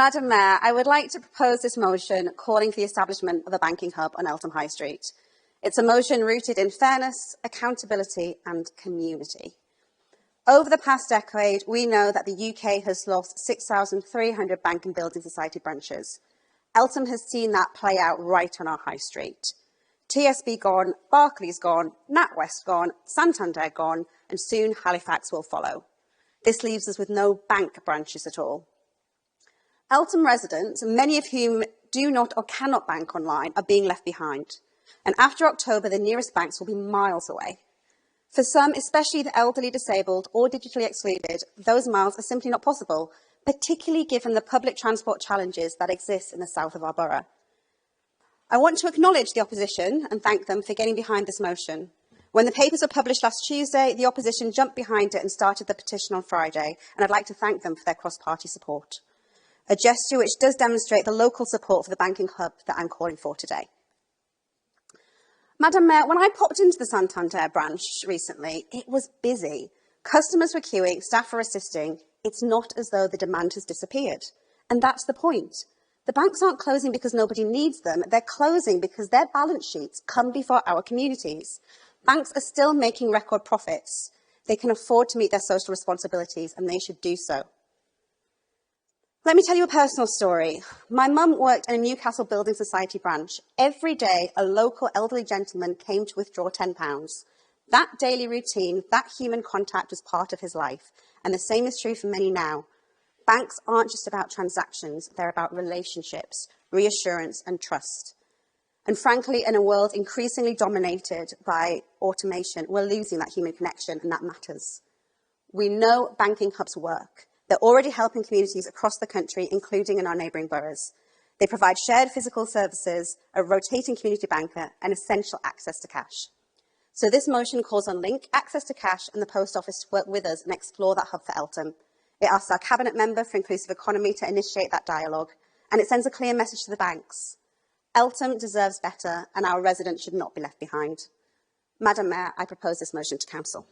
Madam Mayor, I would like to propose this motion calling for the establishment of a banking hub on Eltham High Street. It's a motion rooted in fairness, accountability and community. Over the past decade, we know that the UK has lost 6,300 bank and building society branches. Eltham has seen that play out right on our high street. TSB gone, Barclays gone, NatWest gone, Santander gone, and soon Halifax will follow. This leaves us with no bank branches at all. Eltham residents, many of whom do not or cannot bank online, are being left behind. And after October, the nearest banks will be miles away. For some, especially the elderly, disabled or digitally excluded, those miles are simply not possible, particularly given the public transport challenges that exist in the south of our borough. I want to acknowledge the opposition and thank them for getting behind this motion. When the papers were published last Tuesday, the opposition jumped behind it and started the petition on Friday, and I'd like to thank them for their cross-party support. A gesture which does demonstrate the local support for the banking hub that I'm calling for today. Madam Mayor, when I popped into the Santander branch recently, it was busy. Customers were queuing, staff were assisting. It's not as though the demand has disappeared. And that's the point. The banks aren't closing because nobody needs them. They're closing because their balance sheets come before our communities. Banks are still making record profits. They can afford to meet their social responsibilities, and they should do so. Let me tell you a personal story. My mum worked in a Newcastle Building Society branch. Every day, a local elderly gentleman came to withdraw £10. That daily routine, that human contact was part of his life. And the same is true for many now. Banks aren't just about transactions, they're about relationships, reassurance and trust. And frankly, in a world increasingly dominated by automation, we're losing that human connection, and that matters. We know banking hubs work. They're already helping communities across the country, including in our neighbouring boroughs. They provide shared physical services, a rotating community banker, and essential access to cash. So this motion calls on Link, Access to Cash and the Post Office to work with us and explore that hub for Eltham. It asks our Cabinet Member for Inclusive Economy to initiate that dialogue, and it sends a clear message to the banks. Eltham deserves better, and our residents should not be left behind. Madam Mayor, I propose this motion to Council.